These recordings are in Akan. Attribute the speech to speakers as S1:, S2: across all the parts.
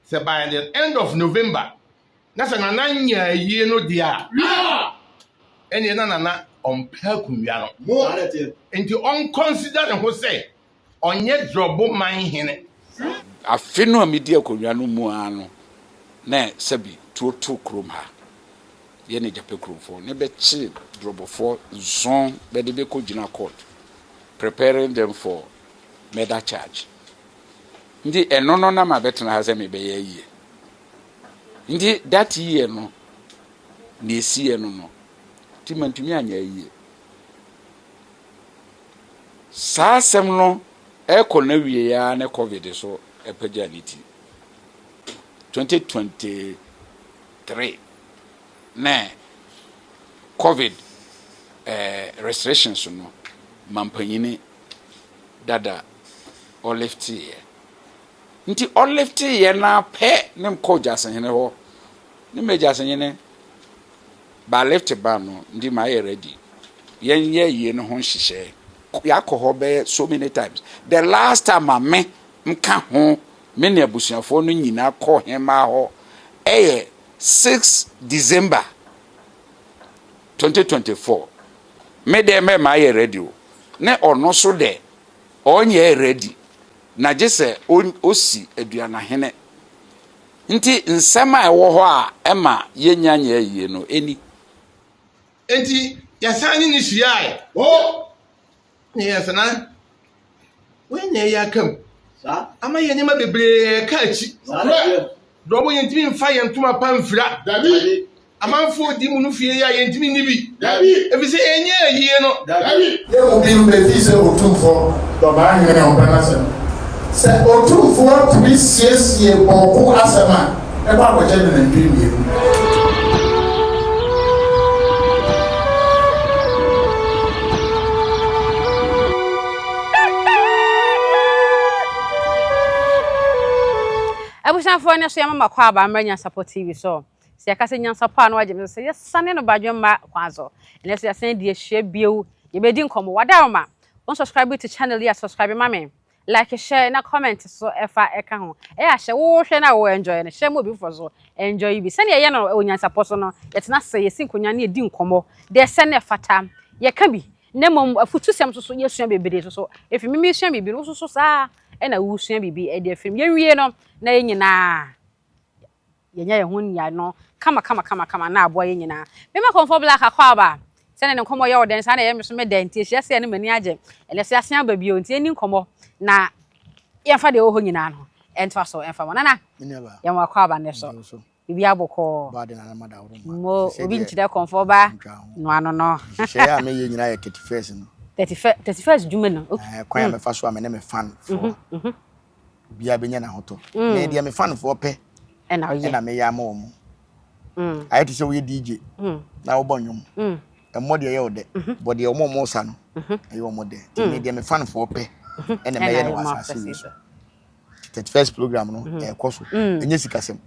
S1: So by the end of November, that's an ananya year no dia. And you na on Pelcumbiano. And you unconsidered and who say on yet Drobomanhene.
S2: I feel no media Koreano Muano. Ne Sebi, two chrome ha. Yeni Jape chrome for nebe chi Drobo for zone bedebeko jina court. Preparing them for murder charge. Ndi enono na mabetna haze mebeye ye. Ndi that year no na esi eno no. Ti mantumi anya ye. Sa asem no e ko na wie ya na covid so epaja niti. 2023 na covid restrictions no mampanyini dada all left here. Nti all left here na pe nem ko jasenhene ho. Ne me jasenhene ba left ba no ndi ma ye ready. Yen ye no ho hihye. Yakoho be so many times. The last time I me mka ho me ne abusuafo no nyina ko hema ho 6 December 2024. Me de me ma ye ready o. Ne ono so de onye ready. Na jese osi aduana hene. Nti nsema ewo ho a ema yenyanya yie no eni.
S1: Enti yasani ni hia oh yes na when ya kam sa ama ye nyema bebre ka achi Drobo yentimi mfa yentuma pamfira dabi amanfo di mu no fie ya yentimi nibi dabi efise enye yie no dabi ye obi mbe se otumfo Dormanehe na obanase se otumfo to be siesie boku asema e ba ko je na ndwimie
S3: Abusanfo ne so yamma kwa ba amra Nyansapo TV so se yakase Nyansapo anu agye se yesane no badwemma kwanzo ene so yasan di ehia bieu ye bedi nkomo wadaroma on subscribe to channel ya subscribe mame like share na comment so efa eka ho e ya hye wo hwe na wo enjoy ne hye mo bi for so enjoy bi sane ye na Nyansapo so no yetena se yesin konya na edi nkomo de se ne fata ye ka bi ne mom afutu sem so yesua bebede so efi mimi sua bibi no so saa ena wo sua bibi e de film ye wie no na ye nyina yenya ye ho nya no kama na aboa ye nyina me ma comfort black akwa ba se ne nkomo ye oden sa na ye meso me denti ehia se ne mani age ele se asia ba bi onti eni nkomo na ye fa de ho nyina no entwa so enfa na ye mo akwa ba ne so bibi aboko
S4: ba de na mada wo
S3: mo obi ntide comfort ba no ano no
S4: she ya me ye nyina ye 31st no
S3: 31st juma no
S4: kwan me fa so amene me fan for bia benya na hoto na dia me fan for pe na me ya ma omo I to say we DJ na wo bonyum e mo de ye ode but de omo sa no e yo mo de me dia me fan for pe na me ye no asase so 31st program no e koso enye sikasem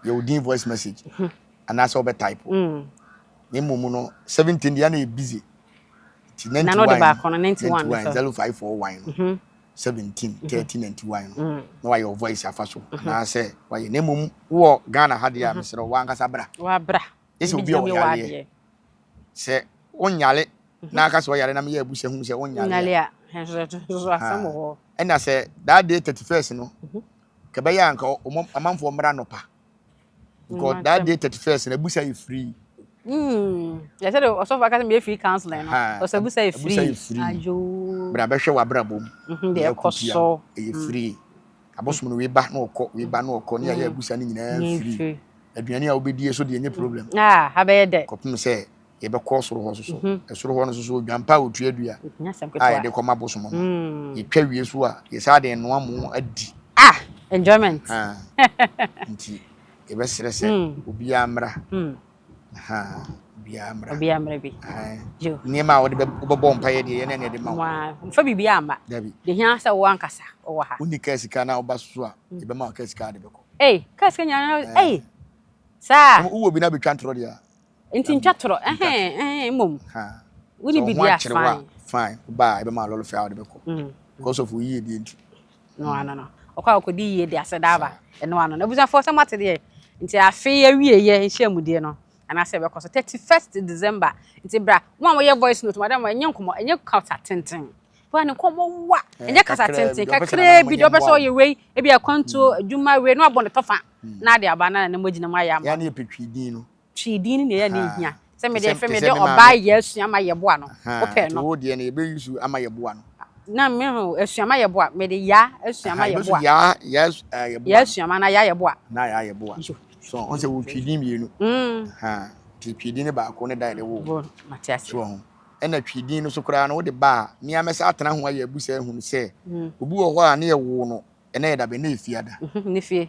S4: ye odin voice message and that's over type ni mumu no 17 dia na e busy
S3: na no de ba kono 91
S4: 0541 17 1391 no why your voice afaso na say why na mumu wo Ghana ha dia mesero wa nkasa bra
S3: wa bra
S4: ese obi o yale se onyale na akasa yale na me ya abuse hu se onyale
S3: a so asamo ho
S4: ena se that day 31st no ke be ya nka amanfo mra no pa because that day 31st na abusa you free
S3: ya said also for me free counseling no o sabu say free ajo
S4: bra be hwe wa bra bom
S3: de ekoso
S4: e free abosom no we ba na okọ ne ya abusa ni nyina free aduane a obedie so de enye problem
S3: ha be de
S4: kopim say ye be kọ soro ho so e soro ho no so dwampa otua dua ai de koma bosom no ye twa wie so a ye sa de no amu adi
S3: enjoyment
S4: nti e be sere se obi amra
S3: biamra bi
S4: jo ni ma wo de bebo mpa ye de ye ne de ma
S3: wa mfa bibia amba de hia sa wo ankasa wo ha
S4: unika sika na obaso a e be ma ka sika de beko
S3: ka sika nya sa
S4: wo bi na betwa ntro dia
S3: enti ntwa tro mom woni bibia
S4: fine ba e be ma lolo fa de beko because of we ye de enti
S3: no okwa okodi ye de asedaba eno ano na busa for some mate de nti afi awie ye nhyiamudie no ana se be koso 31st December nti bra mo am ye voice note madam enye nkomo enye kasa tenten bo an nkomo wa enye kasa tenten kakre bi do be so ye wei e bi akwanto adwuma wei no abon tofa na de abana na mogina ma ya ma
S4: ya na petwidin no
S3: twidin ne ya na hia se me de fe me de oba ye asuama ye boa no ope no
S4: wo de na ebe yusu ama ye boa no
S3: na me ho asuama ye boa me de ya asuama ye boa
S4: ya ye boa
S3: ya asuama na ya ye boa
S4: na ya boa so on se wo twidin mienu ha twidin ne ba ko ne dai de wo
S3: matiasi
S4: so ena twidin no so kura no wo de ba mi amesa atena ho aye abusa ehunu se obi wo ho a na ye wo no ena ye da be na efiada
S3: ne fie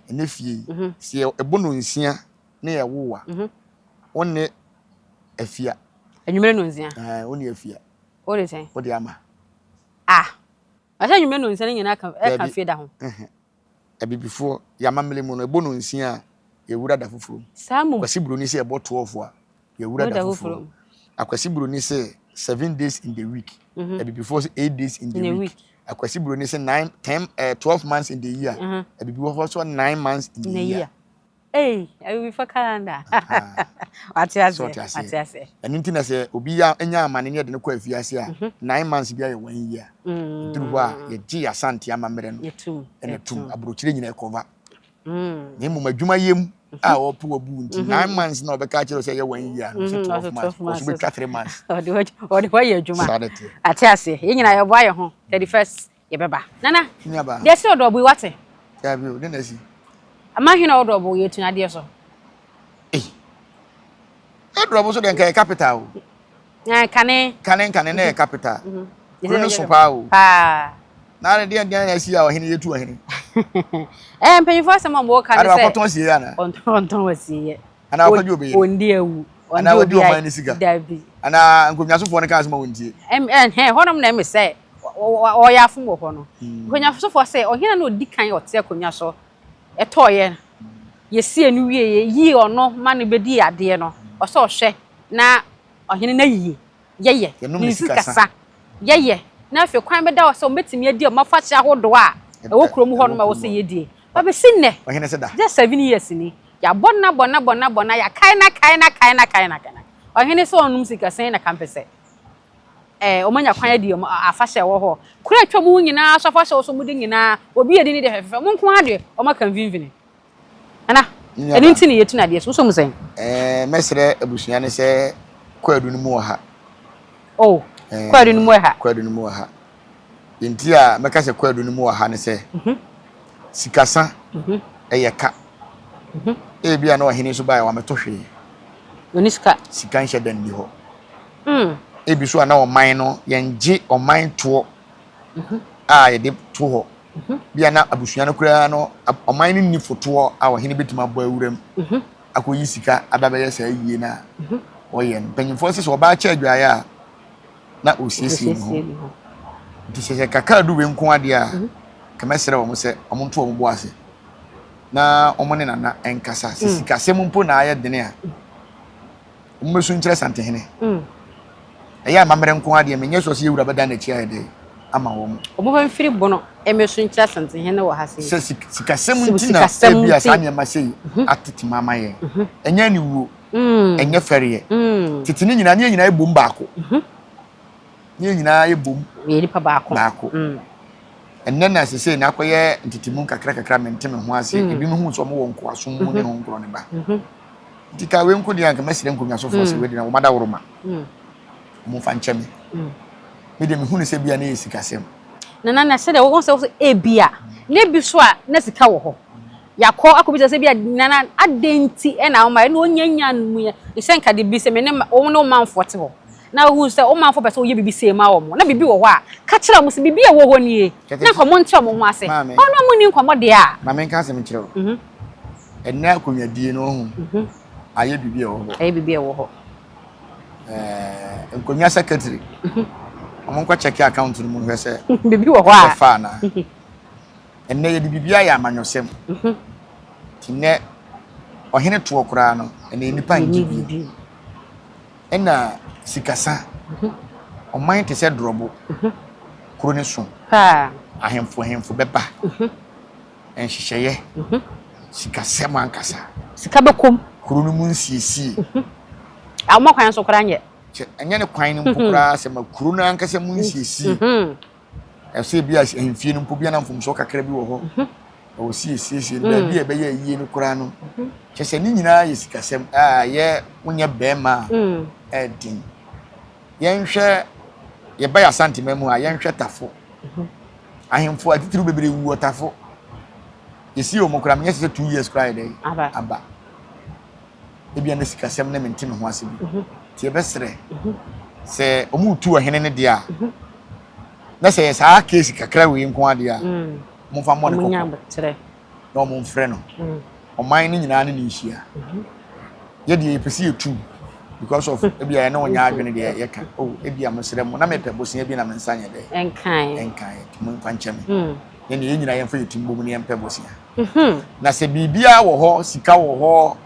S4: si ebo no nsia na ye wo wa wonne afia
S3: enwumere no nsia
S4: wonne afia
S3: o de sen
S4: wo de ama
S3: asa enwumere no nsia ne nyina ka fie da ho
S4: ebibifo ya mamele mu no ebo no nsia ye wura da foforo
S3: samu
S4: kwasi broni se ebo 12 ye wura da foforo akwasi broni se 7 days in the week ebibifo 8 days in the week akwasi broni se 12 months in the year ebibifo so 9 months in the year
S3: ebibifo calendar atiase
S4: eninti na se obi ya enya amane ne de ne kwa afiase a 9 months bia ye 1 year duru a ye gi asante amamere no enetum abrochire nyina ekova ne mu madwuma yem a opo wabu nti 9 months na obeka kire se ye 1 year no 12 months so be 3 months
S3: odi wa ye adwuma atiase ye nyina ye boa ye ho 31st ye beba nana de se odo bu wate
S4: ya bi o de na si
S3: ama hina odo bu ye tuna de so
S4: Drobo so den kai capital
S3: kane
S4: na capital no so pa o na de na si a ohene yetu ohene
S3: mpanyifo asema mo ka ne se
S4: ara kwaton sie ya na
S3: onton wasie
S4: ana akwaje obe
S3: ondi ewu
S4: ana odi o man ni siga
S3: dabi
S4: ana nkomyasofo ne ka asema wontie
S3: honom na me se o ya afum wo no nkomyasofo se ohena na odi kan ote akonwa so etoye yesi enu wie yi ono ma ne bedi ade no oso hwe na ohene na yiye yeye ni sikasa yeye na afi kwan be da o so metimi adi o mafachi ahodo a ewo krom ho no ma wo se yedie ba be sinne
S4: ohene se da
S3: just 7 years ni ya bona ya kaina ohene so onum sikasa na kampese omanya kwan adi o afahye wo ho kura atwa mu nyina so afahye so mu de nyina obi edi ni de fefe mu nko ade o maka mvinvini ana eni ntini yetu na de so mu sen
S4: mesre abusua ne se kwadu ni mu ha
S3: kwadu ni mu ha
S4: inti a meka se kwadu ni mu ha ne se sikasa eyeka bia na ohene so bae wa meto hwe
S3: oniska
S4: sika nhye dan ni ho ebi so na oman no yenje oman to a ye de to ho bia na abusua no kura no oman ni foto a ohene betima bo awuram akoyi sika ababaye sa yie na oye mpanyimfo se so ba cha adwaye a na osiesie no nti se kaka du we nko ade a kemesere wo mo se omonto wo bo ase na omone nana enkasa sika se mumpo na aye dene a mmesu nkyere sante hene eya mamere nko ade menye so se yewura beda na chi ayede ama wo mo
S3: ba mfiri bono emesu nkyere sante hene wo hase
S4: se sika se muntina ebia sanya masei atiti mama ye enya ni wuo enye feriye titini nyina ebom baako nyina ebom
S3: ye nipa baako
S4: enne na sese na akoye ntitimu kakra menteme ho ase ebi no hu so mo wonko asom mu ne ho nkro ne ba dika we nko dia nka masire nkomya so fo se we dia wo mada woroma mo fa ncheme me de me hu ne se bia na esikasem
S3: na se de wo se ebia ne bi so a na sika wo ho yakọ akobisa se bia na adenti e na wo ma na onyanya nu ya isenka de bi se me ne wo no manfo te ho na hu se o manfo pese o ye bibi se ma wo mo na bibi wo ho a ka kira mo se bibi e wo ho nie na komo ntia mo ho ase ono mo ni nkomo de a
S4: na men ka se me kire wo enna akonwadie no ho aye bibi e wo ho nkonya secretary amon kwa check account no mu hwese
S3: bibi wo ho a
S4: fa na enna ye bibi ya amanyosem tinne ohene to okura no enna nipa ngibi enna sikasa oman te se drobo kuro ne so ahemfo beba enhyehyeye sika sem ankasa
S3: sika bekom
S4: kuru no mu nsiesie
S3: awon kwan so kora nye
S4: enye ne kwan no mpokura se makuru no ankasa mu nsiesie ese bia ahemfie no mpobia na mfomso kakra bi wo ho o siesie ba bia be ye yie no kura no kyese ni nyina ye sika sem ye wonye bema edin yenhwe ye ba ya santimemu a yenhwe tafo ahemfo atitiru bebere wu otafo yesi o mokura me yesi 2 years cry dey aba ebia na sika sem na mentime ho ase bi tie besre se omutu ohene ne dia na se sa case kakra we nko ade a momfa mo ne ko na mo mfre no oman ni nyina ne nhia ye die epesi etu because of ebia na onya adwene de ye ka ebia mosre mo na mepe bosia bi na mensanya de enkan mo mfa ncheme ye ne nyina ye mfa yetimbo mu ne mpe bosia na se bibia wo ho sika wo ho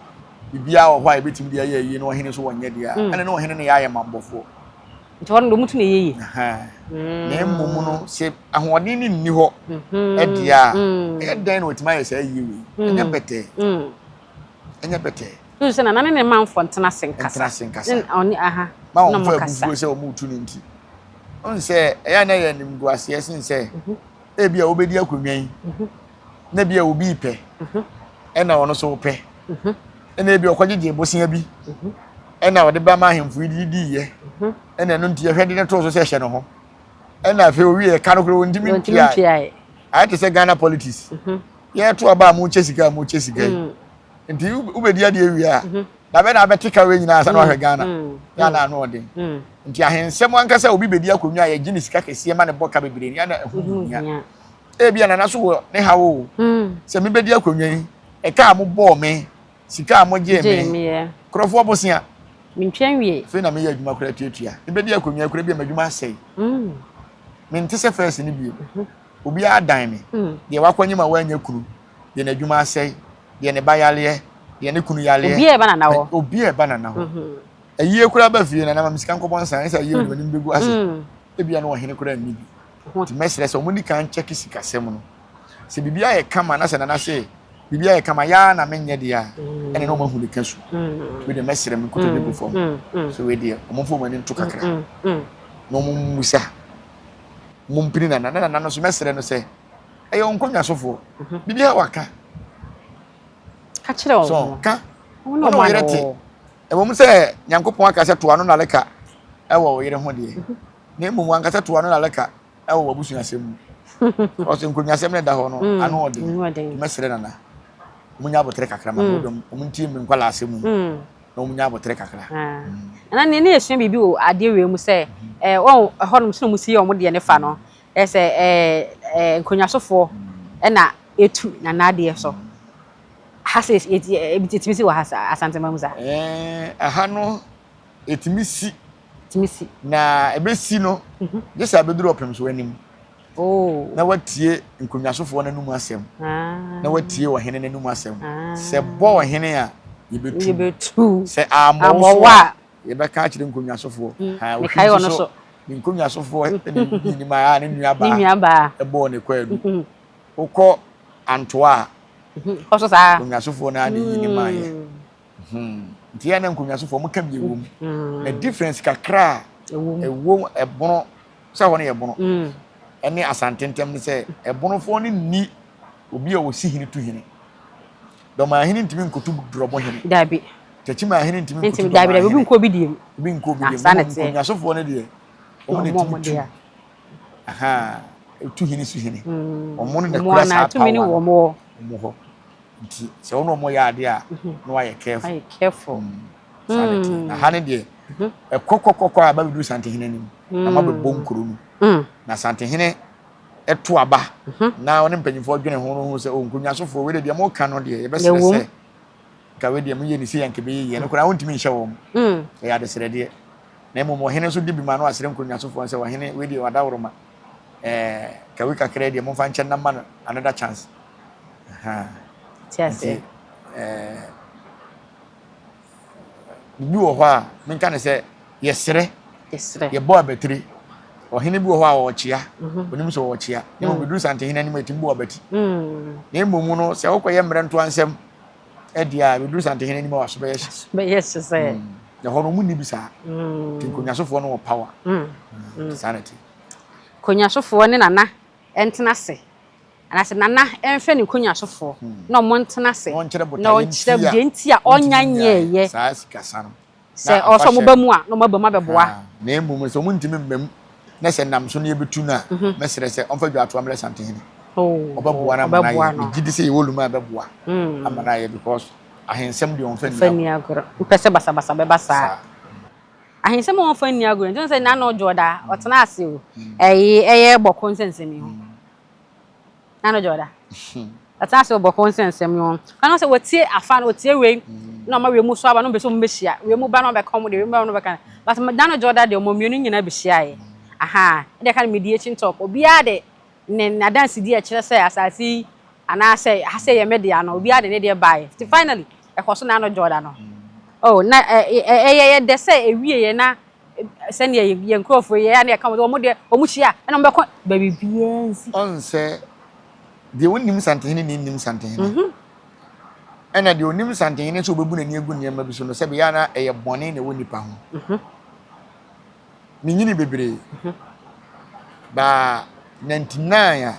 S4: bibia wo ho a ebetim de ye yi no ohene so wonye de a ene no ohene ne ya ye mambofo
S3: nti won do mutu ne yeye
S4: na mmumu no se ahoɔden ni nni hɔ ɛdia ɛdan no otima yɛ sɛ yiwe ɛnya bɛtɛ ɛnya bɛtɛ
S3: tu se na nane ne manfo ntena senkasa oni aha
S4: ma on fa bufuo sɛ o mutu ne nti on sɛ ɛya na yɛ nimgu ase ɛsen sɛ ebia obedi akonwan na bia obi pɛ ɛna ɔno so pɛ ɛna ebia ɔkɔgye bosia bi ɛna ɔde ba ma ahemfo didi yɛ ɛna no nti yɛhwɛ de ne to so sɛ hye no ho ɛna fe owi e ka no kro ndimi ntia ai te se Ghana politics ye to aba mu chesika nti ubedi ade ewia na be na betika we nyina asa no hwe Ghana no ode nti ahensem ankasa obi bedi akonwa ye gini sika kese ma ne boka bebre ni na ehu nya e bia na so wo ne hawo se me bedi akonwa yi e ka mo bo me sika mo je me krofo bosia
S3: mentwen wie
S4: fe na me ya adwuma kora tuatua me bedi akonwa kora bia madwuma asai mente se first ni bio obi adan me de wakwanyi ma wanya kuru de na adwuma asai de ne bayale de ne kunu yale
S3: obi e ba na na ho
S4: ayie kura ba fie na na misika nkobon san sa yie ni begu ase ebia na ohene kura ni bi ti mesre so muni kan check sika sem no se bibia ye kama na se na se bibia ye kama ya na menye de a ene no mahu de kasu we de mesre me koto de bu fom so we de omfo mani nto kakra no musa mumpini na no so mesre no se eyo nkonya sofo bibia waka
S3: ka kire o
S4: so ka ono mo yerete e mo se nyankopon aka se to ano na leka e wo yere ho de na emu aka se to ano na leka e wo abusu asem o se nkonya asem ne da ho no ano ode mesre na munya abotre kakra ma mo nti me nkwala asem na munya abotre kakra
S3: na ne esua bibi o ade we mu se ho no so mu si o mo de ne fa no se nkonya sofo e na etu na na ade so hasa etimisi wa hasa asante mamuza
S4: aha no etimisi na ebesi no just abeduru opem so anim na watie nkonwasofo na numu asem na watie ohene na numu asem se bo ohene a yebetu se amowa yebeka akire nkonwasofo ha o kai ono so nkonwasofo ni ma ne nuaba ebo ne kwadu ukọ antoa
S3: koso sa
S4: nkonwasofo na ade yini maye nti ya na nkonwasofo mo kam yewom na difference kakra ewom ebono sa ho ne ebono ene asantentem ne se ebono fo ne ni obi a wosi hini tu hini Dormanehe ntimi nkotu Drobomanhene
S3: dabi
S4: techima hini ntimi nkotu
S3: dabi obi nko bi diem
S4: nkonwasofo ne de o ne timi aha tu hini su hini omo ne kura sa
S3: tu mini wo mo
S4: ho nti se ono mo ya ade a no aye careful sanity na hane de kokokoko aba bidu santehene nim na ma be bonkoro nu na santehene eto aba na one mpanyifo dwene ho no se onkonwasofo we de mo ka no de ye be se ka we de mo ye ni se yanke be ye no kora wontimi nhye wo ya de sere de na mo hene so de bi ma no asere onkonwasofo se wa hene we de wadawroma ka we kakra de mo fa nche na ma another chance
S3: tiase
S4: bi wo ho a menka ne se yesere ye bo abetri ohene bi wo ho a wo chia onim so wo chia ne mo beduru santehene anim atimbu obati ne mmomu no se wokoye mrento ansem e dia beduru santehene anim wa so be
S3: yes say
S4: ne ho no mu ni bisa tinkonyasofo no wo power sanity
S3: konyasofo ne nana entena se anase nana enfe ne konyasofo na mo ntena se na onkyere bienti a onyanyeye
S4: saa sikasa no
S3: se oso mo ba mu a no mo ba ma beboa
S4: na mmom so mo ntimi mbem na se nam so ne betu na mesere se onfa dwato amre santehene obaboa na mana ye gidi se yewoluma ababoa amana ye because ahensem de onfa
S3: ni agoro pese basa basa be basa ahensem onfa ni agoro nti se na no joda otena ase o eye boko nsensemi ho na no joda otena ase boko nsensemi ho kana se wotie afa na wotie we na ma we mu so aba no be so mbehia we mu ba no be come de we mu no be kan but na no joda de omomienu nyina behia ye aha de kan mediation talk obi ade ne na dance di a kire say asasi ana say ase ye media no obi ade ne de buy finally e koso na no joda no oh na ye de say ewie ye na se ne ye nkrofo ye ya na ka mo de omu chia na mo be ko ba bibiensi
S4: on say de wonim santehene ni nim santehene ena de onim santehene so obebu na ni egu ne ma bi so no se be ya na eye bone na woni pa ho ni nyini bebre ba 99 a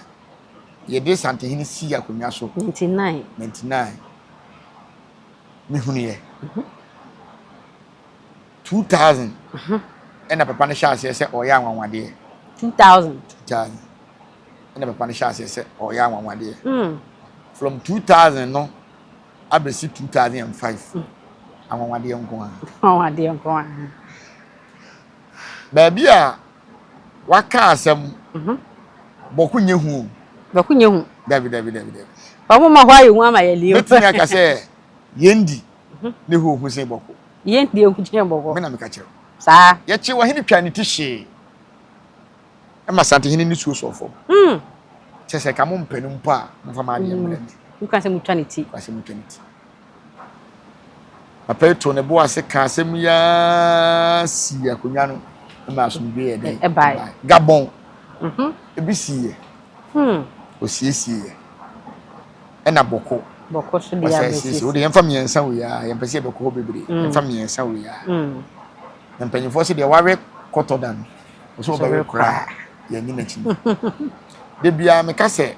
S4: ye de santehene si akonwa so 99 mi hunu ye 2000 ena papa ne sha se oya anwanwade
S3: 2000
S4: ena papa ne sha se oya anwanwade from 2000 no abesi 2005 anwanwade nko a baby a waka asem bokunye hu david
S3: omo ma hwa yehu ama ye liyo
S4: betina ka se yendi ne hu se boko
S3: yendi enku kire boko
S4: me na me ka kire
S3: sa
S4: ye chi wa hini twa ni tihye e ma santehene ni suo sofo chese ka mo mpenu mpo a mfa ma de mre
S3: you can say mutuality
S4: papa to ne bo ase ka asem ya si akonwa no ma so bi e dey gabon ebi siye osiesie e na boko
S3: so dia
S4: besi o de yemfa miensa wo ya yempese beko bebre yemfa miensa wo ya yempanyifo se de ware kotodan o so ba kra ya nyi na chi de bia me ka se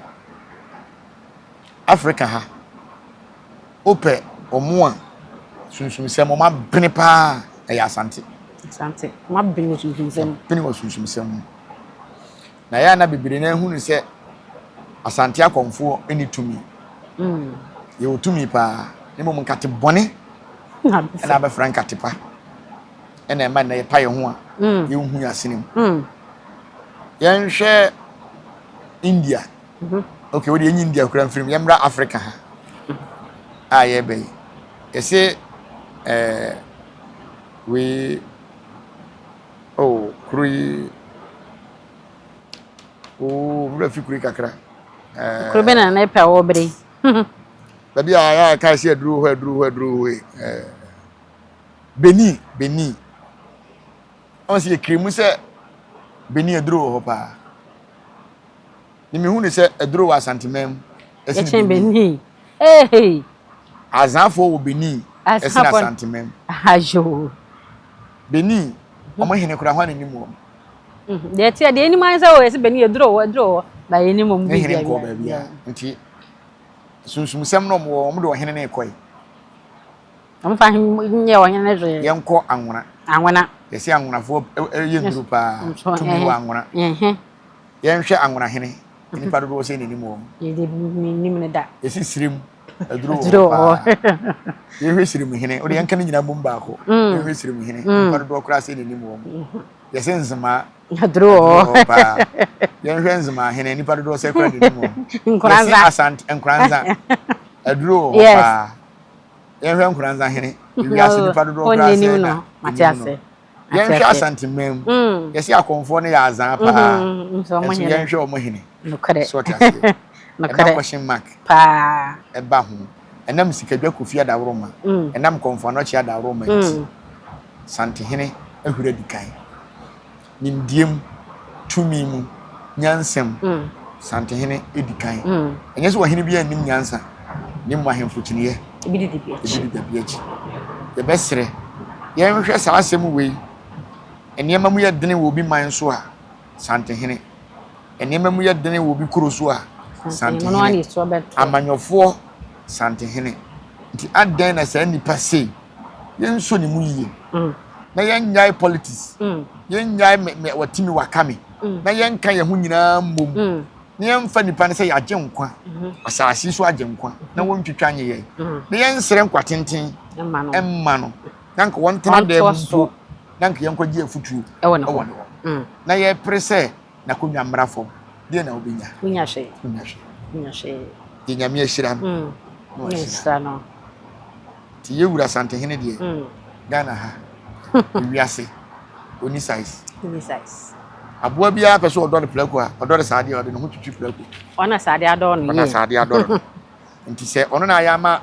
S4: Africa ha ope omo a sunsun se mo ma bene pa ya asante
S3: ma bene sunsun se
S4: bene wo sunsun se na ya na bibire na hu ni se asante akonfo eni tumi ye otumi pa ni mo nkate bone na be frank atepa ena ma na ye pa ye ho a ye hu asenim ye nhwe India okay we dey India kura film ye mra Africa ha ye be ye se we kuri mra fi kuri kakra
S3: kuri bena na pe wo bre
S4: baby ya ka se aduru we Beni on se kremu se Beni aduru ho pa ni me hu ni se aduru wa santimem
S3: ese Beni
S4: azafo wo Beni ese na santimem
S3: ajo
S4: Beni omo hene kura ho na nimu
S3: de tia de ni man se wo ese Beni aduru ba ye ni mo mu
S4: bia bia nti sunsun sem no mo de ohene na ekoi
S3: am fa nye ohene na je
S4: yenko anwona yesi anwonafo ye nduru pa tumi wa anwona yenhwe anwona hene nipa do se ni mo
S3: ye de ni me da
S4: yesi sirim aduru ye hwe sirim hene o de yanka ni nyina bomba ko ye hwe sirim hene nipa do kura se ni mo yesi nzima
S3: aduru
S4: pa yenhwe nzima hene nipa do se kura ni mo
S3: nkranza
S4: asante nkranza aduru pa yenhwe nkranza hene wi ase nipa do kura se na
S3: matiase
S4: yenhwe asante mem yesi akonfo ne ya azan pa yenhwe o mo hene
S3: nokare
S4: so tiase nokare question mark
S3: pa
S4: eba ho enam sikadwa kofia da woroma enam konfo no chia da woroma nti sante hene ahura dikan nimdiem tumi mu nyansam santehene edikan enye so wahene bia nim nyansa nim wahemfo kiniye
S3: ebidi de
S4: biachi ye besre ye nhwe sa asem wei enema mu ye dene wo bi man so a santehene enema mu ye dene wo bi kuro so a santehene amanyofo santehene nti adan na sa nipa sei yen so ni mu yie na yen nyai politics yen nyai me watimi wakame na yen kan ye hu nyina mbom na yen fa nipa ne se ya genkwa asasi so agenkwa na won twitwa nye ye na yen sere nkwa tenten emma no nanka won tena da mbo nanka yen kwaji afutu
S3: ewo no
S4: na ye prese na konwa mrafo de na obenya
S3: kunya she
S4: de nyame ahira
S3: no
S4: ti yewura santehene de Ghana ha wiase oni size aboa bia pese odo ne plako a odo de saade odo ne ho twitwi plako
S3: ona saade ado no
S4: ona saade ado nti se ono na ya ma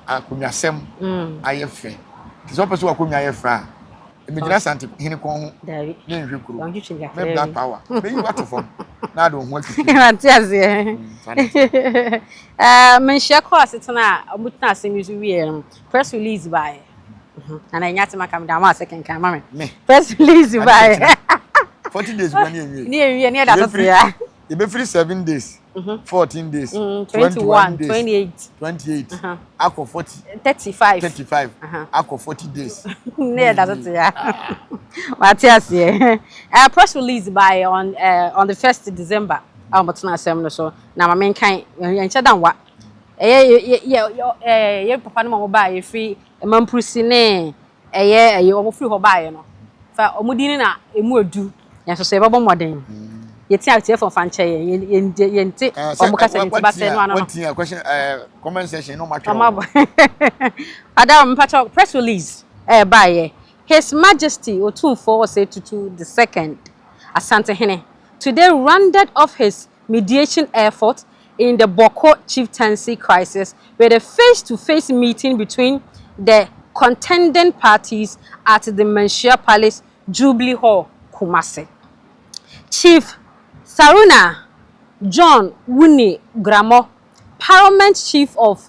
S4: akunwasem ayefe ti so pese akunwa ayefa emejina santehene kon ho
S3: davi
S4: ne nhwe kuro me black power me you what from na do ho atiti
S3: antiaze menhia course tena omutna asemizu wie press release by and I nyati makam da ma second can mama press release by
S4: 40 days when you
S3: near that ya
S4: you be free 7 days 14 days
S3: 21 days
S4: 28 ako 40
S3: 35
S4: ako 40 days
S3: near that ya Matias press release by on the 1st December Almotuna Assembly so na mamen kan yancha dan wa ye papa no mo ba ye free mamprusi ne omo free ho ba ye no fa omudini na emu edu yanso se bebo moden yeti active for fanche yenti omo kasa yenti ba se no ano
S4: no question comment section no match
S3: Adam mpacho press release ba ye His Majesty Otumfo Osetutu II Asantehene today rounded off his mediation effort in the Boko chieftaincy crisis with a face-to-face meeting between the contending parties at the Menshia Palace Jubilee Hall, Kumasi. Chief Saruna John Wuni Gramo, Paramount Chief of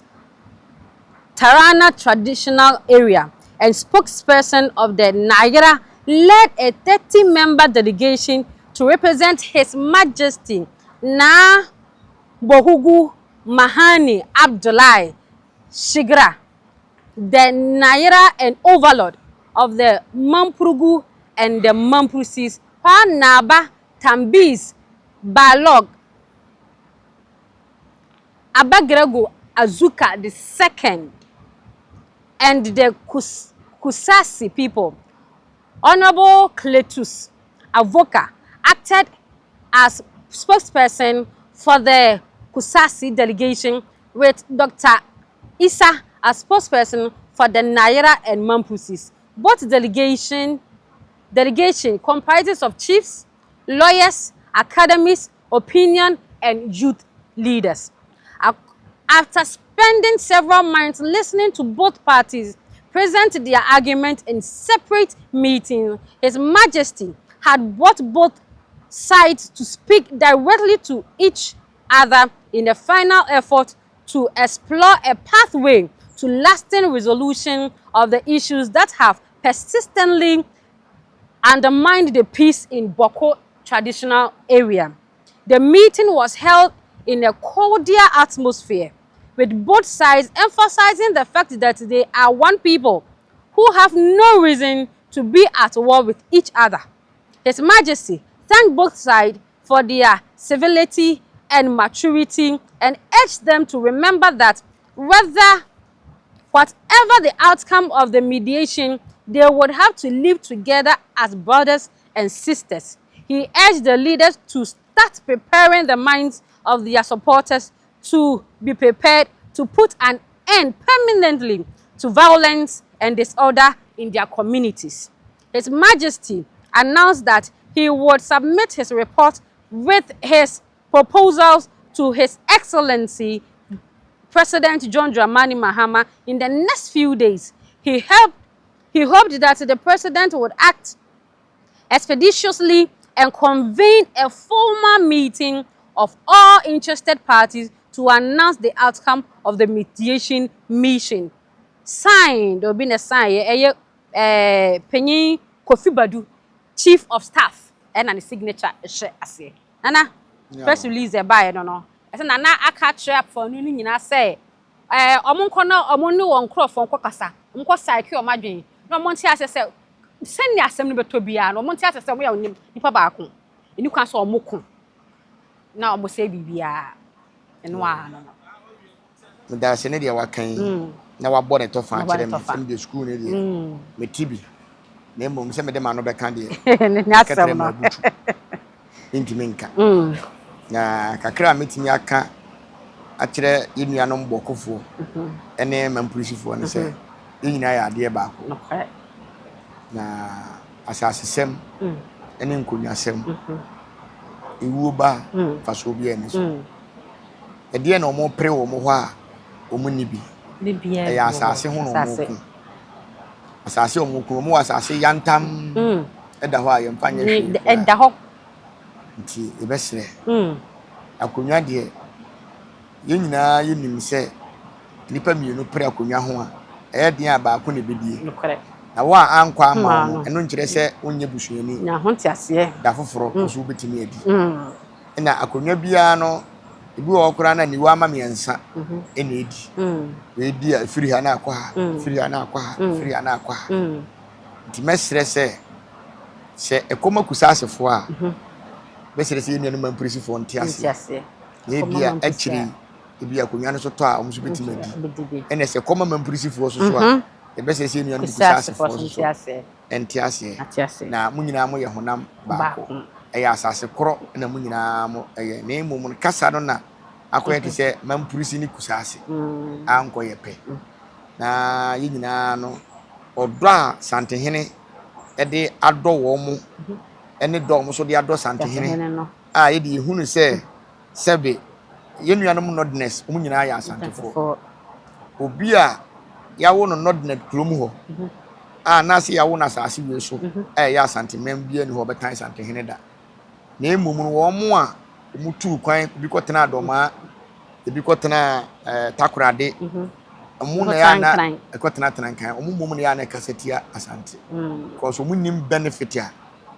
S3: Tarana Traditional Area and spokesperson of the Naira, led a 30-member delegation to represent His Majesty Na Bohugu Mahani Abdullahi Shigra, the Naira and overlord of the Mampurugu and the Mampusis, Panaba Tambiz Balog Abagrego Azuka II, and the Kusasi people. Honorable Cletus Avoka acted as spokesperson for the Kusasi delegation, with Dr. Isa as spokesperson for the Naira and Mampusis. Both delegation comprises of chiefs, lawyers, academies, opinion, and youth leaders. After spending several months listening to both parties present their argument in separate meetings, His Majesty had brought both sides to speak directly to each other in a final effort to explore a pathway to lasting resolution of the issues that have persistently undermined the peace in Boko traditional area. The meeting was held in a cordial atmosphere, with both sides emphasizing the fact that they are one people who have no reason to be at war with each other. His Majesty thanked both sides for their civility and maturity and urged them to remember that whatever the outcome of the mediation, they would have to live together as brothers and sisters. He urged the leaders to start preparing the minds of their supporters to be prepared to put an end permanently to violence and disorder in their communities. His Majesty announced that he would submit his report with his proposals to His Excellency President John Dramani Mahama in the next few days. He hoped that the President would act expeditiously and convened a formal meeting of all interested parties to announce the outcome of the mediation mission. Signed, there will be a sign, Penny Kofi Badu, Chief of Staff, and a signature. Nana, press release a buy, I don't know. I said, Nana, I catch up for noon, I say, Omunu on crop from Kokasa, Unco Psyche or Madrid. No Montias said, send me a assembly to be an or Montias away on Nipabaku. And you can saw Muku. Now, I must say, Bibia and one.
S4: That's an idea what can now I bought it off from the school. Me Tibi. Name some of them are not candy. Intiminka. Na kakra meeting yaka akire yenuanom bokofo ene mampurisifo ne se nyina ya ade ba ko na asasesem ene nkonwasem iwu ba faso bi ene so ede na omo pre wo mo ho a omo ni bi ya asase ho no mo ku asase omo ku mo asase yantam eda ho a yemfanya hwe
S3: eda ho
S4: nti ebesre akonwa de yenyina yenim se nipa mienu pre akonwa ho a eyede a ba ko ne bedie na wa ankwa ma eno nkire se onye busuani
S3: na ho ntiase
S4: da foforo so betimi adi na akonwa bia no ebi wo kora na niwa ama miensa ena edi we di afiri ha na akwa ha afiri ha na akwa ha afiri ha na akwa ha nti mesre se ekoma kusasefo a besere se yenu mampurisi fo ntiase ye bia actually e bia konwa no so to a omo so betimi adi ene se koma mampurisi fo so a e besere se yenu kusase fo so ntiase na munyina mo ye honam baako e ya asase koro na munyina mo e na emom kasa no na akoye te se mampurisi ni kusase anko ye pe na yinyina no odo a santehene e de ado wo mo ene do mo so de ado santehene a ye de hunu se sebe yenuanom nodness omunyina ya asantefo obi a yawo no nodnet krom ho a na se yawo na asase we so ya asantemem bia ni ho betan santehene da na emom no wo mo a omutu kwan bi kotena adoma bi kotena takurade omu na ya na ekotena tenankan omu mom na ya na kasetia asante because omu nim benefit a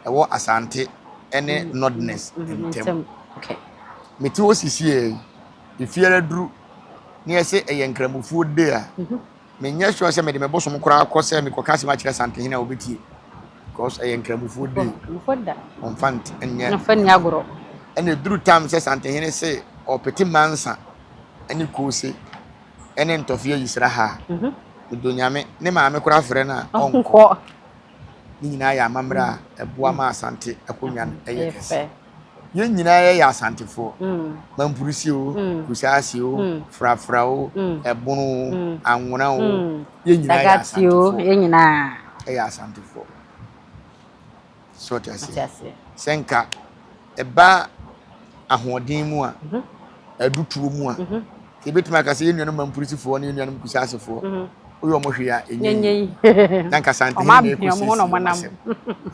S4: ewo asante ene nodness entem
S3: okay
S4: meti osisi ifiere duru ne ese eyenkramufu de a menya sure se me de mebosom kora akose me kokase ma kire sante hina obetie because eyenkramufu de
S3: mufoda
S4: on fant enya
S3: na fani agoro
S4: ene duru tam se sante hina se opeti mansa ene kose ene ntofie yisra ha donyame ne maame kora frɛ na onko ni nyina ya mamra eboa ma asante akonwa eyekese ye nyina ya asantefo mampurisi o kusasi o frafra o ebunu anwona o ye nyina ya asantefo
S3: ye nyina
S4: ya asantefo so tiase senka eba ahoden mu a adutuo mu a ebetima ka se ye nyina mampurisi fo ne nyina kusasi fo oyo mo hwea enyi nanka sante ne ekusi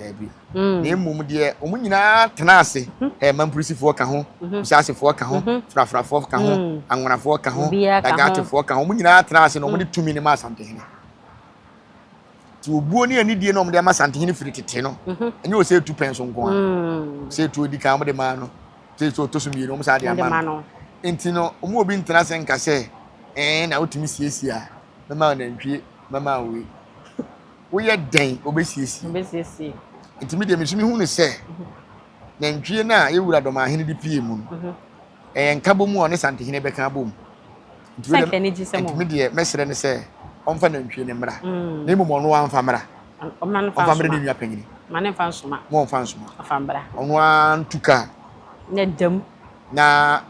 S4: ebi na emum de omunyina tena ase mampurisi ka ho kusase fo ka ho frafra fo ka ho anwona fo ka ho dagate fo ka ho omunyina tena ase no mo de tumi ne ma sante hene ti obuo ne ani die no mo de ma sante hene firi tete no enye o se 2 pence nko a se 2 odi ka mo de ma no se so to so mi no mo sa de ama no enti no omu obi ntena se nka se na otumi siesia mama na ntwie mama we wo ye den obesiesi ntimi de misumi hu ne se na ntwie na ye wura Dormanehe di pie mu nkabo mu one sante hene beka abom ntimi de mesere ne se onfa na ntwie ne mra na emu mo no anfa mra onfa mra ne nua panyini
S3: mane fa nsoma
S4: mo onfa nsoma
S3: afa mra
S4: ono antuka
S3: ne dam
S4: na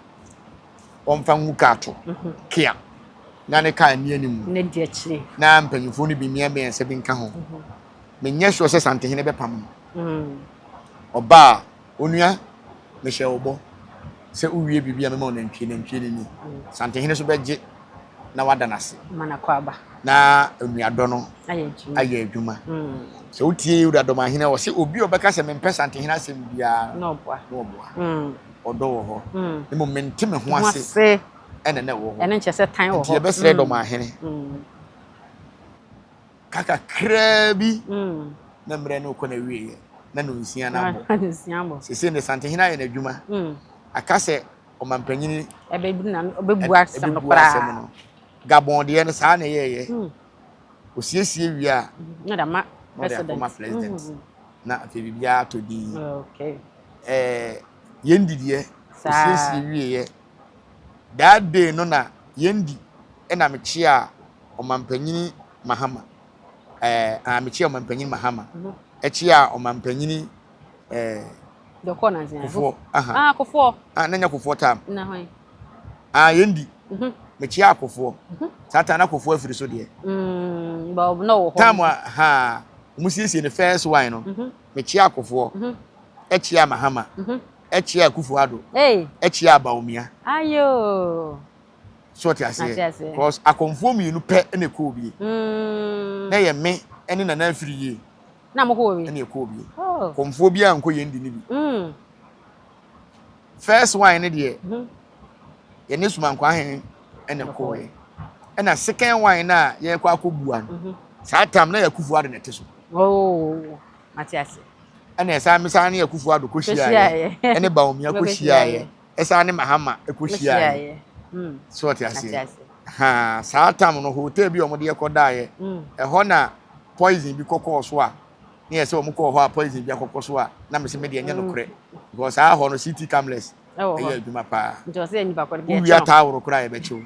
S4: onfa nhukato kia na ne ka ni anim
S3: ne di akire
S4: na mpanyifo ni bi mia be se bi nka ho menye so se sante hene be pam oba onua me hye obo se uwie bibia me ma na ntwie ni sante hene so beje na wada nase
S3: mana kwaba
S4: na enuado no aye adwuma so utie ura Drobomanhene wo se obi obeka se mempe santehene asem bia
S3: no boa
S4: odo wo ho ne momenti me ho ase ene ne wo ho
S3: ene nche se tan wo ho
S4: ye besre Drobomanhene kaka krabi na mre no ko na wiye na no nsia na bo se ne santehene aye na adwuma aka se omampanyini
S3: ebebu na obebu asem no kra
S4: Gabon de ne sa na ye osiesie wi a
S3: na da ma president
S4: na afi bibia to di
S3: okay
S4: yendidie osiesie wi ye that day no na yendi na mechi a omampanyini Mahama mechi omampanyini Mahama echi a omampanyini
S3: doko na zin
S4: kofo nanya kofo tam
S3: na hoy
S4: yendi mechi akofo sata na kofo afiri so de
S3: ba no ho
S4: tam musiesie the first wine no mechi akofo echi a Mahama echi a Kufuado echi a Baumia
S3: ayo
S4: so ti ase because akonfo mi nu pe na ko bi na ye me ene na na afiri ye
S3: na mo ko bi
S4: ene ko bi konfo bi anko yendi ni bi first wine de ye ne sumankwa hen ene ko ye ena second wine na ye kwa akobua no sa tam na ya Kufuado na teso
S3: Matias
S4: ena esa misa na ya Kufuado ko hia ye ene Baumia ko hia ye esa ne Mahama ko hia ye so ti ase sa tam no hotel bi omode yekoda ye ho na poison bi kokko so a na ye se omko ho a poison bi kokko so a na me se me de nya no kre because a ho no city camless e aduma pa
S3: njo se ni ba ko bi
S4: ya tawro kra ye be chew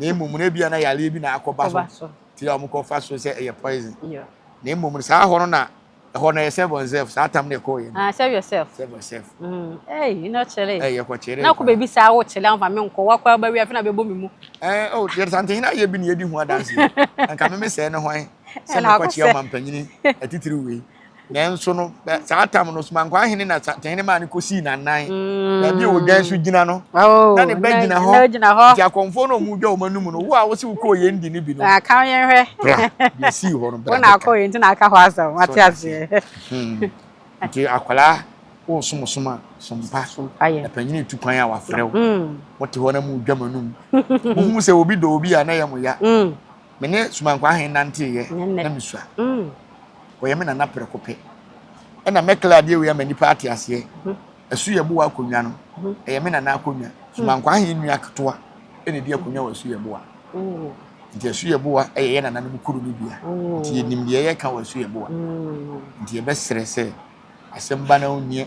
S4: na emum na bia na yale bi na akoba so ti omko fa so se e poison na emum sa ho no na ho na yourself on self sa tam na ko ye
S3: save yourself hey you know chele
S4: you ko chere
S3: na ko bebi sa wo chele anfa me nko wakwa ba wi afi na be bo mimu
S4: there something na ye bi na ye di hu adanse anka me se ne hwan se me ko chi omampanyini atitiri we nenso no sa tam no sumankwa hene na tehene ma ne ko si na nan na bi o gan su gina no na ne ba gina ho ti akonfo no mu dwa o manum no wo a wo si ko ye ndi ni bi no
S3: aka yen hwe
S4: ye si ho no bra
S3: wona ko ye ntina aka ho asam Matias
S4: ti akwala o sumsuma sumpa
S3: aye
S4: apanyini tukwan a wafrew wote ho na mu dwa manum mu se obi do obi a na ye mo ya me ne sumankwa hene nante ye na misua oye me na na prekope ena mekla de we amani party ase asu ye bo akonwa no eye me na na akonwa sumankwa he nua ketoa ene de akonwa wasu ye bo nti asu ye bo eye na na no kuru ni bia nti ye nim de ye ka wasu ye bo nti ye be serese asemba na onye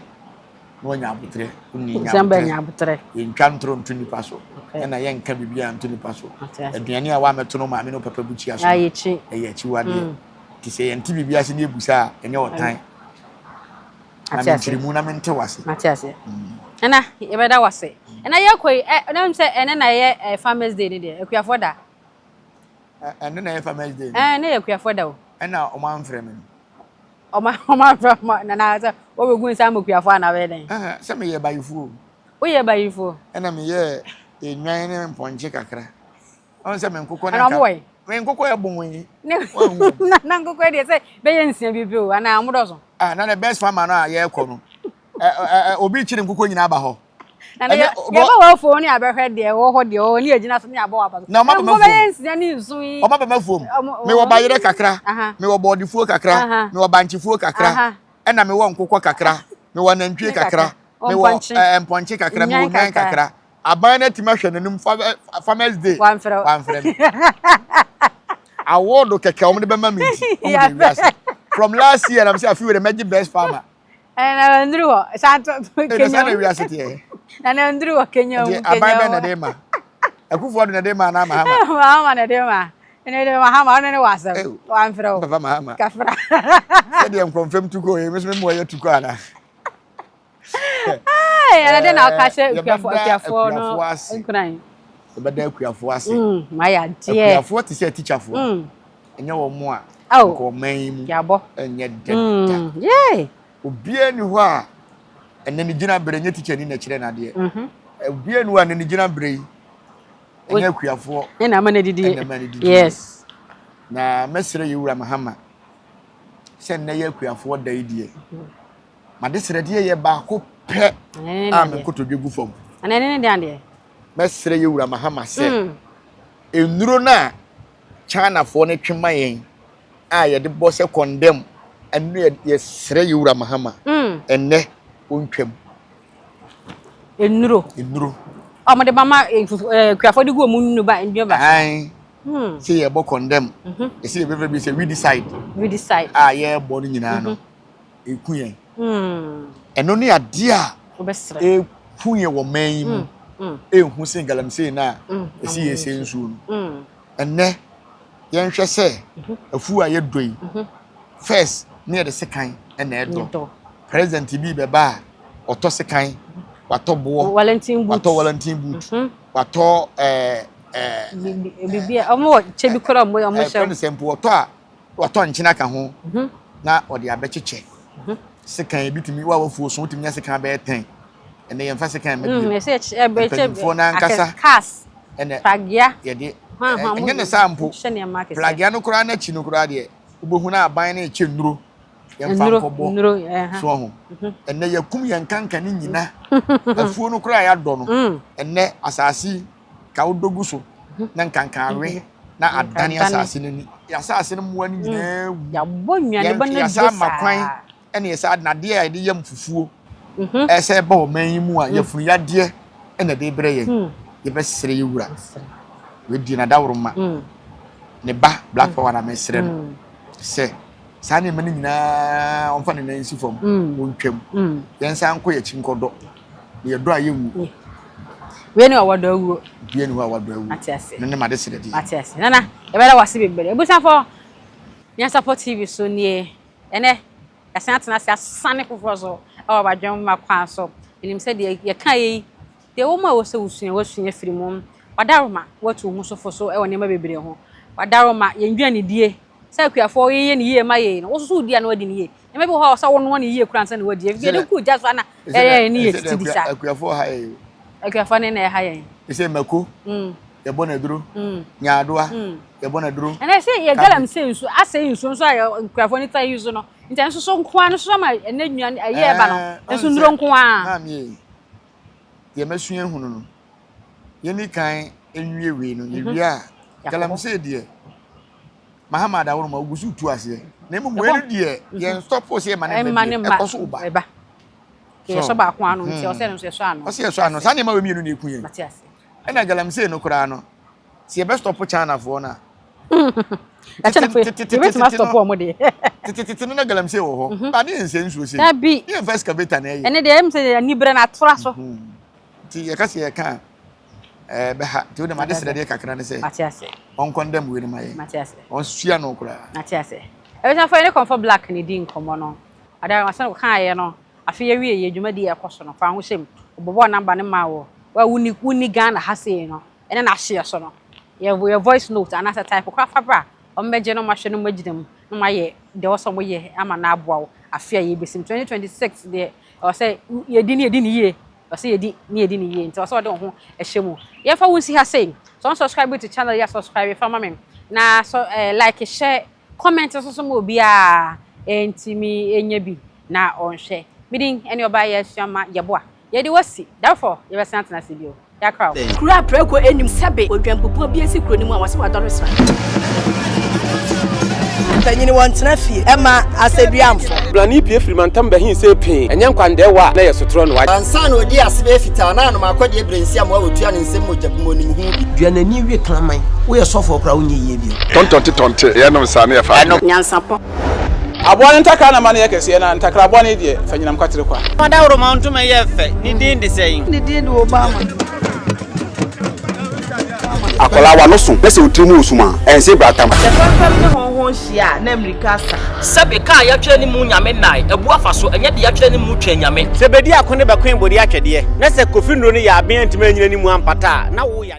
S4: no nya abutre unni nya
S3: asemba nya abutre
S4: ye ntwantro ntuni paso ena ye nka bibia ntuni paso aduane a wa meto no ma me no papa buchi aso
S3: ayechi
S4: eyechi wade ti se yenti bibia se ne ebusa enye otan Matias na mente wase
S3: Matias ena ye beda wase ena ye koi na mse ene na ye farmers day ni de akuafo da
S4: ene na ye farmers day
S3: na ye akuafo da o
S4: ena o man frem
S3: oma from na za wo begun sa akuafo na we den
S4: se me ye bayifu
S3: o ye bayifu
S4: ena me ye enwan ne mponche kakra on se me nkoko
S3: na ka
S4: me nkoko e bon wi
S3: na nkoko e de se be ye nsia bibi o ana amudoso
S4: na the best farmer na ye ko no obi chiri nkoko nyina aba ho
S3: na ye ba wa fo ni abehwe de wo ho de o ni agina so ni aba wa ba
S4: na ma ba
S3: be ye nsia ni nsu yi
S4: o ma ba mafom me wo ba yire kakra me wo bodifuo kakra me wo banchifuo kakra na me wo nkoko kakra me wo nantwie kakra me wo mponche kakra me wo nwan kakra aban na tima hwe nanum farmers day
S3: one friend
S4: award keke omde be mama nti from last year I'm say I feel the magic best farmer
S3: na ndru ho santo
S4: Kenya na we asete e
S3: na ndru ho Kenya
S4: aban be na de ma Akufuado na de ma na Mahama
S3: Mahama na de ma ene de Mahama no ne wasa one friend
S4: papa Mahama
S3: kafra
S4: se de confirm to go e me mo ye to go ana
S3: na de na ka she akuafo no nkuran
S4: be da akuafo ase
S3: ma ya de
S4: akuafo ti se teacherfo enye wo mo a ko man mu
S3: yabo
S4: enye de obia ni ho a ene ni gina bere nye teacher ni na kire na de obia ni ho a ne ni gina bere enye kuafo
S3: na ma na didi yes
S4: na mesere yewura mahama se na ye kuafo da idie ma de sere de ye ba ko pe am kotodwe gu fam
S3: ana ne de ande
S4: mesere yewura mahama se enuro na China fo ne twema yen a ye de bo se condemn enu ye sere yewura mahama enne ontwam enuro o mo de mama kuafo de gu mu ba endio ba say ye bo condemn e say be be say we decide ye bo no nyina no eku yen eno ne ade a eku yen wo man mu ehu sin galamsey na e say ye say nsu no enne yen hwe say afu a ye doi first near the second and edo president bi be ba oto second wato bo Valentine boot wato
S3: bibia omo chebi kora mo sha
S4: sempo wato nchina ka ho na ode abecheche second bitimi wa wafuo so bitimi second be 10 ene yem fa second me
S3: be
S4: na nkasa
S3: kas ene pagia
S4: yede enye ne sampo pagia no kora na chi no kora de obohu na aban na eche nuro yem fa kobo so ho ene yakum yankanka ni nyina afuo no kora ya do no ene asasi ka odogu so na nkankanwe na adani asasi ni asasi no mo ani nyina
S3: ya bonwane ba na
S4: ya makwan ene yesa na de a de yam fufuo ese ba o man mu a yefunu ya de ene de bre ye ye be sere yewura we di na dawruma ne ba black power na mesere no se sane mani nyina on fa ne nansi fom wontwam yensa anko ye chinkodo ye do ayewu
S3: we ni awado awu
S4: bia ni awado awu
S3: atiase
S4: ne ma de sere di
S3: atiase nana e bela wase bebere ebusafo Nyansapo TV so nie ene yasan atena se asane foforo so e ba dwom makwan so enim se de ye kan yi de wo ma wo se wosua firi mum wadaroma watu hu so foso e woni ma bebere ho wadaroma ye ndwa ne die se kuafo ye ne ye ma ye no wo so dia na wadi ne ye e me be ho so wono ne ye kura nsa ne wadi e de ku ja so na e ne ye titi sa
S4: kuafo ha ye
S3: kuafo ne na ha ye
S4: e se mako ye bona duro nyaadoa ye bona duro
S3: and I say ye galam say nsu ase nsu so ayo kuafo ni tai yuzo no ntan so nko an so ma ena nwan aye ba no nsu nduro nko a
S4: na me ye masua hunu no ye ni kan enwie we no ye wi a galam say de Mahama da woro ma ogusu tu ase na mu we de ye stop o say mane be e koso uba
S3: ke so ba kwa no nti o say no so ano
S4: o say so ano sa ne ma we mienu na eku ye
S3: matias
S4: ena galam say no kura no si e be stop China fo na
S3: Achana fo wait ma stop o mo de
S4: titi no galam say wo ho ba ne ense nsuo say
S3: bi
S4: ye first excavator na ye
S3: ene de em say ni bre na tora so
S4: ti ye ka se ye kan be ha ti o de ma de sere de kakra ne say
S3: matias
S4: on condemn we ni ma ye
S3: matias
S4: on sua no kura
S3: matias e be for any comfort black ni din komo no ada wasan kan ye no afi ye wie ye dwuma di e koso no fa ho hyem obobo number ne ma wo wa wuni Ghana ha sei no ene na hye so no your voice note and as a type kwa fabra o meje no mahwe no magidam no ma ye de wo so mo ye ama na aboa wo afia ye besim 2026 de o say ye di ni ye o say ye di ni ye nti o say o de ho ehyemu ye fa wonsi ha sei so subscribe to channel ya subscribe fa mama na so like share comment so mo obi a entimi enya bi na on hwe midin ene oba ye suama ye boa ye di wasi therefore ye be sent na sibio ya crowd
S5: kura preko enim sebe odwampopo bi esi kuro ni mu a wase wadoro sra tanyini wontena fie ema aseduamfo
S6: blani pie frimantam be hin se pin enye nkwandewa na yesotro no wa
S7: ansa na odi asebe fita na no makode ebrensi am wa otua ne nsem mojabumo ni hu
S8: duanani wie klaman wo ye sofo kra wonye yie bio
S6: tontonte ye no sa na ye fa
S5: Nyansapo
S6: abone ntakra na mane ye kese na ntakra abone de fanyinam kwatere kwa
S7: wadawro ma ntuma ye fe ni din de sei
S5: ni din de Obama
S6: akola wa no so pese otrimu osuma ense bratam
S5: fam ne honhon hia na America sa
S7: sebe ka ya twa ni mu nyame nai ebu afa so enye de ya twa ni mu twa nyame
S9: sebedi akone be kwen bodi atwede na se kofi nro ne ya aben ntime nyina ni mu ampata na wo ya